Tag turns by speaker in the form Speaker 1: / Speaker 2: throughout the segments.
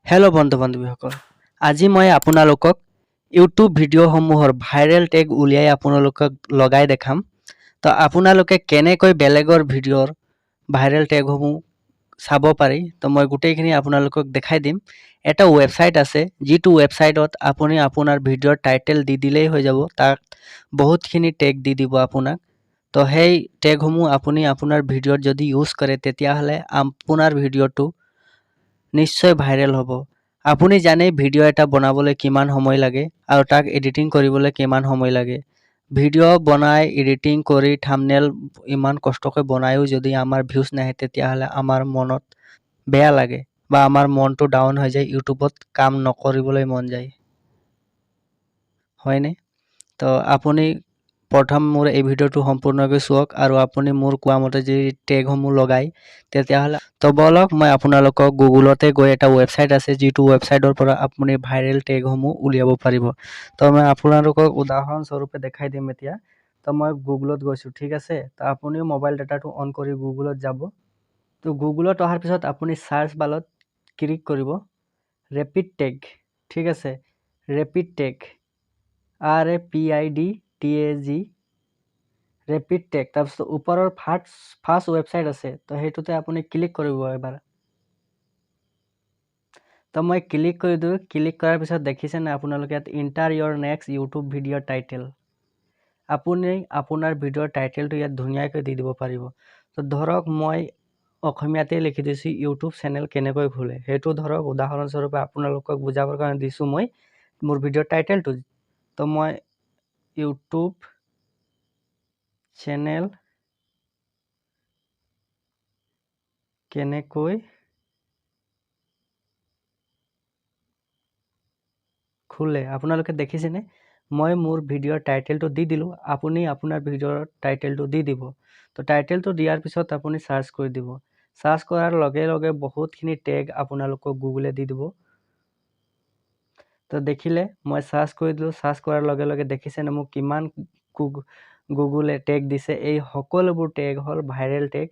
Speaker 1: Hello' বন্ধু-বান্ধৱীসকল, আজি মই আপোনালোকক ইউটিউব ভিডিঅ'সমূহৰ ভাইৰেল টেগ উলিয়াই আপোনালোকক লগাই দেখাম। তো আপোনালোকে কেনেকৈ বেলেগৰ ভিডিঅ'ৰ ভাইৰেল টেগসমূহ চাব পাৰি, তো মই গোটেইখিনি আপোনালোকক দেখাই দিম। এটা ৱেবছাইট আছে, যিটো ৱেবছাইটত আপুনি আপোনাৰ ভিডিঅ'ৰ টাইটেল দি দিলেই হৈ যাব। তাত বহুতখিনি টেগ দি দিব আপোনাক। তো সেই টেগসমূহ আপুনি আপোনাৰ ভিডিঅ'ত যদি ইউজ কৰে, তেতিয়াহ'লে আপোনাৰ ভিডিঅ'টো নিশ্চয় ভাইৰেল হ'ব। আপুনি জানে ভিডিঅ' এটা বনাবলৈ কিমান সময় লাগে আৰু তাক এডিটিং কৰিবলৈ কিমান সময় লাগে। ভিডিঅ' বনাই এডিটিং কৰি থাম্বনেল ইমান কষ্টকৈ বনায়ো যদি আমাৰ ভিউজ নাহে, তেতিয়াহ'লে আমাৰ মনত বেয়া লাগে বা আমাৰ মনটো ডাউন হৈ যায়, ইউটিউবত কাম নকৰিবলৈ মন যায়, হয়নে? তো আপুনি প্ৰথম মোৰ এই ভিডিঅ'টো সম্পূৰ্ণকৈ চাওক আৰু আপুনি মোৰ কোৱা মতে যদি টেগসমূহ লগায়, তেতিয়াহ'লে তো বলক মই আপোনালোকক গুগলতে গৈ এটা ৱেবছাইট আছে, যিটো ৱেবছাইটৰ পৰা আপুনি ভাইৰেল টেগসমূহ উলিয়াব পাৰিব। তো মই আপোনালোকক উদাহৰণস্বৰূপে দেখাই দিম এতিয়া। তো মই গুগলত গৈছোঁ, ঠিক আছে? তো আপুনিও মোবাইল ডাটাটো অন কৰি গুগলত যাব। তো গুগলত অহাৰ পিছত আপুনি চাৰ্চ বাৰত ক্লিক কৰিব ৰেপিড টেগ, ঠিক আছে? Rapid tag, RAPIDTAG, rapid tag. তাৰপিছত ওপৰৰ ফাৰ্ষ্ট ৱেবছাইট আছে, তো সেইটোতে আপুনি ক্লিক কৰিব এবাৰ। তো মই ক্লিক কৰি দিওঁ। ক্লিক কৰাৰ পিছত দেখিছেনে আপোনালোকে ইয়াত ইণ্টাৰ ইয়ৰ নেক্সট ইউটিউব ভিডিঅ' টাইটেল। আপুনি আপোনাৰ ভিডিঅ'ৰ টাইটেলটো ইয়াত ধুনীয়াকৈ দি দিব পাৰিব। তো ধৰক মই অসমীয়াতে লিখি দিছোঁ ইউটিউব চেনেল কেনেকৈ খোলে। সেইটো ধৰক উদাহৰণস্বৰূপে আপোনালোকক বুজাবৰ কাৰণে দিছোঁ মই মোৰ ভিডিঅ'ৰ টাইটেলটো। তো মই ইউটিউব চেনেল কেনেকৈ খোলে, আপোনালোকে দেখিছেনে? মই মোৰ ভিডিঅ'ৰ টাইটেলটো দি দিলোঁ। আপুনি আপোনাৰ ভিডিঅ'ৰ টাইটেলটো দি দিব। তো টাইটেলটো দিয়াৰ পিছত আপুনি চাৰ্চ কৰি দিব। চাৰ্চ কৰাৰ লগে লগে বহুতখিনি টেগ আপোনালোকক গুগলে দি দিব। তো দেখিলে মই চাৰ্চ কৰি দিলোঁ। চাৰ্চ কৰাৰ লগে লগে দেখিছেনে মোক কিমান গুগলে টেগ দিছে। এই সকলোবোৰ টেগ হ'ল ভাইৰেল টেগ।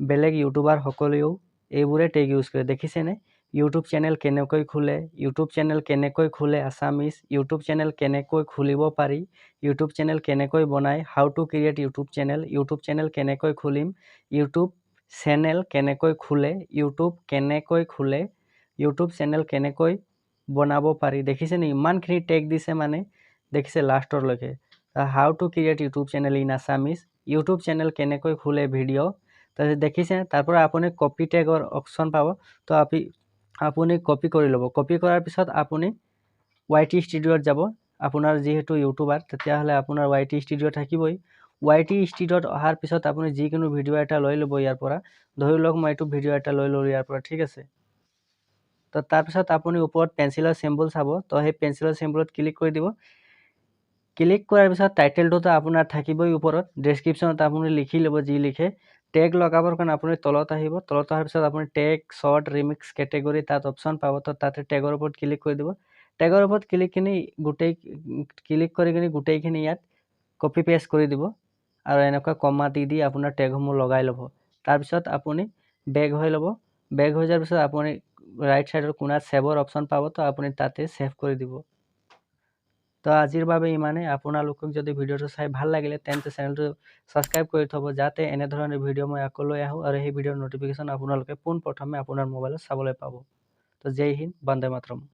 Speaker 1: বেলেগ ইউটিউবাৰ সকলেও এইবোৰে টেগ ইউজ কৰে, দেখিছেনে? ইউটিউব চেনেল কেনেকৈ খোলে, ইউটিউব চেনেল কেনেকৈ খোলে আছামিজ, ইউটিউব চেনেল কেনেকৈ খুলিব পাৰি, ইউটিউব চেনেল কেনেকৈ বনায়, হাউ to create YouTube channel, YouTube channel কেনেকৈ খুলিম, ইউটিউব চেনেল কেনেকৈ খোলে, ইউটিউব কেনেকৈ খোলে, ইউটিউব চেনেল কেনেকৈ বনাব পাৰি। দেখিছেনে ইমানখিনি টেগ দিছে, মানে দেখিছে লাষ্টৰলৈকে। How to create YouTube channel in Assamese, YouTube channel কেনেকৈ খোলে ভিডিঅ'। তাৰপিছত দেখিছে তাৰ পৰা আপুনি কপি টেগৰ অপশ্যন পাব। তো আপুনি কপি কৰি ল'ব। কপি কৰাৰ পিছত আপুনি YT ষ্টুডিঅ'ত যাব। আপোনাৰ যিহেতু ইউটিউবাৰ, তেতিয়াহ'লে আপোনাৰ YT ষ্টুডিঅ' থাকিবই। YT ষ্টুডিঅ'ত অহাৰ পিছত আপুনি যিকোনো ভিডিঅ' এটা লৈ ল'ব ইয়াৰ পৰা। ধৰি লওক মই এইটো ভিডিঅ' এটা লৈ ল'লোঁ ইয়াৰ পৰা, ঠিক আছে? তো তাৰপিছত আপুনি ওপৰত পেঞ্চিলৰ চিম্বল চাব। তো সেই পেঞ্চিলৰ চিম্বলত ক্লিক কৰি দিব। ক্লিক কৰাৰ পিছত টাইটেলটোতো আপোনাৰ থাকিবই ওপৰত। ডেছক্ৰিপশ্যনত আপুনি লিখি ল'ব যি লিখে। টেগ লগাবৰ কাৰণে আপুনি তলত আহিব। তলত অহাৰ পিছত আপুনি টেগ, শ্বৰ্ট, ৰিমিক্স, কেটেগৰী তাত অপশ্যন পাব। তো তাতে টেগৰ ওপৰত ক্লিক কৰি দিব। টেগৰ ওপৰত ক্লিক কৰি কিনি গোটেইখিনি ইয়াত কপি পেষ্ট কৰি দিব আৰু এনেকুৱা কমা দি আপোনাৰ টেগসমূহ লগাই ল'ব। তাৰপিছত আপুনি বেক হৈ ল'ব। বেক হৈ যোৱাৰ পিছত আপুনি ৰাইট ছাইডৰ কোণাত ছেভৰ অপশ্যন পাব। তো আপুনি তাতে ছেভ কৰি দিব। তো আজিৰ বাবে ইমানেই। আপোনালোকক যদি ভিডিঅ'টো চাই ভাল লাগিলে, তেন্তে চেনেলটো ছাবস্ক্ৰাইব কৰি থ'ব, যাতে এনেধৰণৰ ভিডিঅ' মই আকৌ লৈ আহোঁ আৰু সেই ভিডিঅ'ৰ ন'টিফিকেশ্যন আপোনালোকে পোনপ্ৰথমে আপোনাৰ মোবাইলত চাবলৈ পাব। তো জয় হিন্দ, বন্দে মাতৰম।